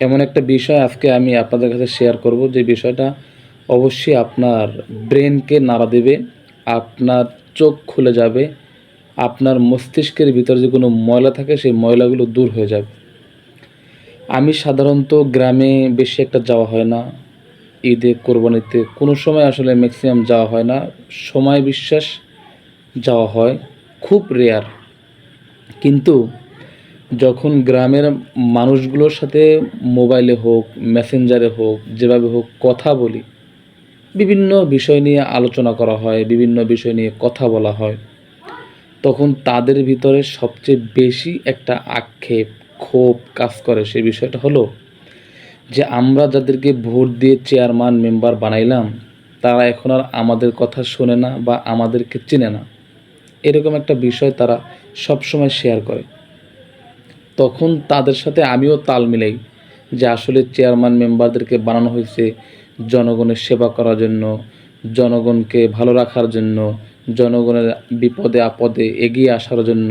এমন একটা বিষয় আজকে আমি আপনাদের কাছে শেয়ার করব, যে বিষয়টা অবশ্যই আপনার ব্রেনকে নাড়া দেবে, আপনার চোখ খুলে যাবে, আপনার মস্তিষ্কের ভিতরে যে কোনো ময়লা থাকে সেই ময়লাগুলো দূর হয়ে যাবে। আমি সাধারণত গ্রামে বেশি একটা যাওয়া হয় না। ঈদে, কোরবানিতে কোনো সময় আসলে ম্যাক্সিমাম যাওয়া হয় না। সময় বিশ্বাস যাওয়া হয়, খুব রেয়ার। কিন্তু যখন গ্রামের মানুষগুলোর সাথে মোবাইলে হোক, মেসেঞ্জারে হোক, যেভাবে হোক কথা বলি, বিভিন্ন বিষয় নিয়ে আলোচনা করা হয়, বিভিন্ন বিষয় নিয়ে কথা বলা হয়, তখন তাদের ভিতরে সবচেয়ে বেশি একটা আক্ষেপ, ক্ষোভ কাজ করে। সেই বিষয়টা হলো যে আমরা যাদেরকে ভোট দিয়ে চেয়ারম্যান, মেম্বার বানাইলাম, তারা এখন আর আমাদের কথা শোনে না বা আমাদেরকে চেনে না। এরকম একটা বিষয় তারা সবসময় শেয়ার করে। তখন তাদের সাথে আমিও তাল মিলাই যে আসলে চেয়ারম্যান, মেম্বারদেরকে বানানো হয়েছে জনগণের সেবা করার জন্য, জনগণকে ভালো রাখার জন্য, জনগণের বিপদে আপদে এগিয়ে আসার জন্য।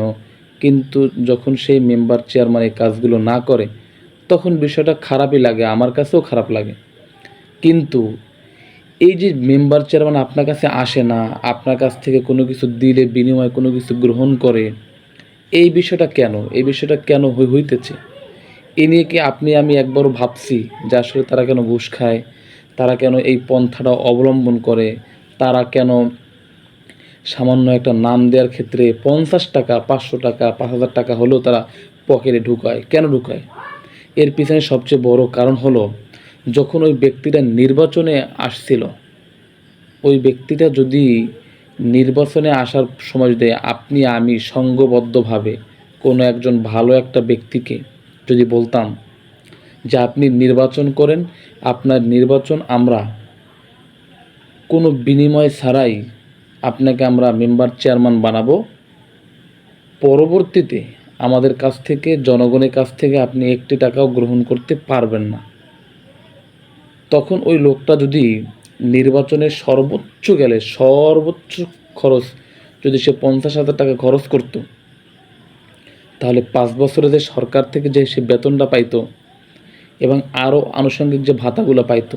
কিন্তু যখন সেই মেম্বার, চেয়ারম্যান এই কাজগুলো না করে, তখন বিষয়টা খারাপই লাগে, আমার কাছেও খারাপ লাগে। কিন্তু এই যে মেম্বার, চেয়ারম্যান আপনার কাছে আসে না, আপনার কাছ থেকে কোনো কিছু দিলে বিনিময়ে কোনো কিছু গ্রহণ করে, এই বিষয়টা কেন? এই বিষয়টা কেন হইতেছে? এ নিয়ে কি আপনি আমি একবারও ভাবছি যে আসলে তারা কেন ঘুষ খায়? তারা কেন এই পন্থাটা অবলম্বন করে? তারা কেন সামান্য একটা নাম দেওয়ার ক্ষেত্রে ৫০ টাকা, ৫০০ টাকা, ৫,০০০ টাকা হলেও তারা পকেটে ঢুকায়? কেন ঢুকায়? এর পিছনে সবচেয়ে বড় কারণ হলো, যখন ওই ব্যক্তিটা নির্বাচনে আসছিল, ওই ব্যক্তিটা যদি নির্বাচনে আসার সময় যদি আপনি আমি সংঘবদ্ধভাবে কোনো একজন ভালো একটা ব্যক্তিকে যদি বলতাম যে আপনি নির্বাচন করেন, আপনার নির্বাচন আমরা কোনো বিনিময় ছাড়াই আপনাকে আমরা মেম্বার, চেয়ারম্যান বানাবো, পরবর্তীতে আমাদের কাছ থেকে, জনগণের কাছ থেকে আপনি একটি টাকাও গ্রহণ করতে পারবেন না। তখন ওই লোকটা যদি নির্বাচনের সর্বোচ্চ গেলে সর্বোচ্চ খরচ যদি সে ৫০,০০০ টাকা খরচ করত, তাহলে ৫ বছরে যে সরকার থেকে যে সে বেতনটা পাইতো এবং আরও আনুষঙ্গিক যে ভাতাগুলো পাইতো,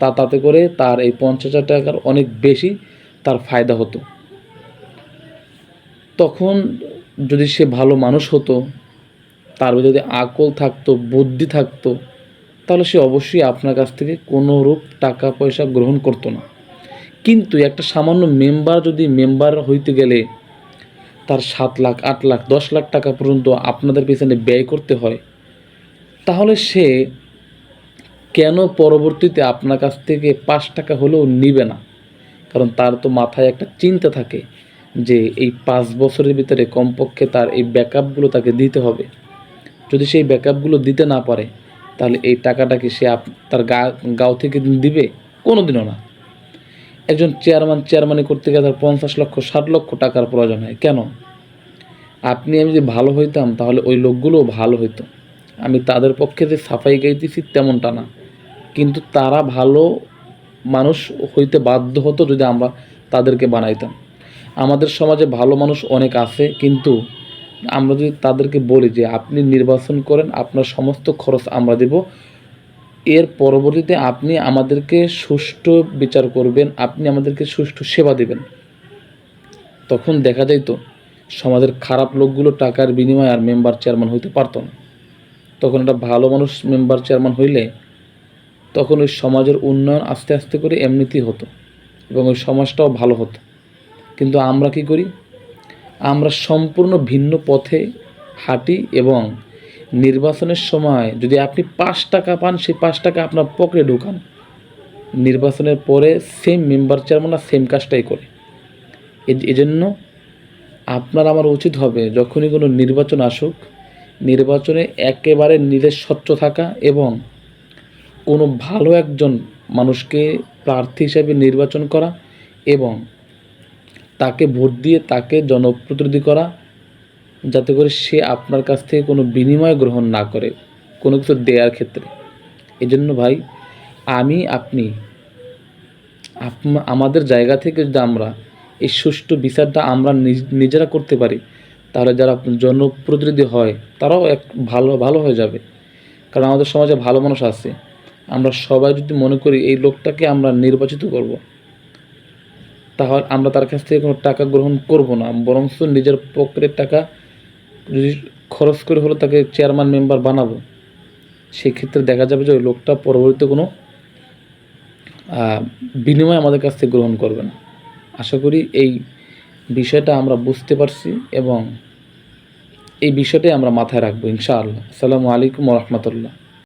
তাতে করে তার এই ৫০,০০০ টাকার অনেক বেশি তার ফায়দা হতো। তখন যদি সে ভালো মানুষ হতো, তার ভিতরে যদি আকল থাকতো, বুদ্ধি থাকতো, তাহলে সে অবশ্যই আপনার কাছ থেকে কোনোরূপ টাকা পয়সা গ্রহণ করতো না। কিন্তু একটা সামান্য মেম্বার যদি মেম্বার হইতে গেলে তার ৭ লাখ, ৮ লাখ, ১০ লাখ টাকা পর্যন্ত আপনাদের পেছনে ব্যয় করতে হয়, তাহলে সে কেন পরবর্তীতে আপনার কাছ থেকে ৫ টাকা হলেও নিবে না? কারণ তার তো মাথায় একটা চিন্তা থাকে যে এই ৫ বছরের ভিতরে কমপক্ষে তার এই ব্যাকআপগুলো তাকে দিতে হবে। যদি সেই ব্যাকআপগুলো দিতে না পারে, তাহলে এই টাকাটা কি সে তার গাঁও থেকে দিবে? কোনো দিনও না। একজন চেয়ারম্যানি করতে গেলে তার ৫০ লক্ষ, ৬০ লক্ষ টাকার প্রয়োজন হয়। কেন? আপনি আমি যদি ভালো হইতাম, তাহলে ওই লোকগুলোও ভালো হইতো। আমি তাদের পক্ষে যে সাফাই গাইতেছি তেমনটা না। কিন্তু তারা ভালো মানুষ হইতে বাধ্য হতো যদি আমরা তাদেরকে বানাইতাম। আমাদের সমাজে ভালো মানুষ অনেক আছে, কিন্তু আমরা যদি তাদেরকে বলি যে আপনি নির্বাচন করেন, আপনার সমস্ত খরচ আমরা দেব, এর পরবর্তীতে আপনি আমাদেরকে সুষ্ঠু বিচার করবেন, আপনি আমাদেরকে সুষ্ঠু সেবা দেবেন, তখন দেখা যাইতো সমাজের খারাপ লোকগুলো টাকার বিনিময়ে আর মেম্বার, চেয়ারম্যান হইতে পারত না। তখন একটা ভালো মানুষ মেম্বার, চেয়ারম্যান হইলে তখন ওই সমাজের উন্নয়ন আস্তে আস্তে করে এমনিতেই হতো এবং ওই সমাজটাও ভালো হতো। কিন্তু আমরা কি করি? আমরা সম্পূর্ণ ভিন্ন পথে হাঁটি এবং নির্বাচনের সময় যদি আপনি ৫ টাকা পান, সেই ৫ টাকা আপনার পকেটে ঢুকান। নির্বাচনের পরে সেম মেম্বার, চেয়ারম্যানরা সেম কাজটাই করে। এজন্য আপনার আমার উচিত হবে যখনই কোনো নির্বাচন আসুক, নির্বাচনে একেবারে নিজের স্বচ্ছ থাকা এবং কোনো ভালো একজন মানুষকে প্রার্থী হিসেবে নির্বাচন করা এবং তাকে ভোট দিয়ে তাকে জনপ্রতিনিধি করা, যাতে করে সে আপনার কাছ থেকে কোনো বিনিময় গ্রহণ না করে কোনো কিছু দেওয়ার ক্ষেত্রে। এজন্য ভাই, আমি আপনি আমাদের জায়গা থেকে যদি আমরা এই সুষ্ঠু বিচারটা আমরা নিজেরা করতে পারি, তাহলে যারা জনপ্রতিনিধি হয় তারাও এক ভালো ভালো হয়ে যাবে। কারণ আমাদের সমাজে ভালো মানুষ আছে, আমরা সবাই যদি মনে করি এই লোকটাকে আমরা নির্বাচিত করব, তাহলে আমরা তার কাছ থেকে কোনো টাকা গ্রহণ করব না, বরঞ্চ নিজের পকেটের টাকা যদি খরচ করে হলো তাকে চেয়ারম্যান মেম্বার বানাবো। সেক্ষেত্রে দেখা যাবে যে ওই লোকটা পরবর্তীতে কোনো বিনিময় আমাদের কাছ থেকে গ্রহণ করবে না। আশা করি এই বিষয়টা আমরা বুঝতে পারছি এবং এই বিষয়টাই আমরা মাথায় রাখবো ইনশাআল্লাহ। আসসালামু আলাইকুম ওয়া রাহমাতুল্লাহ।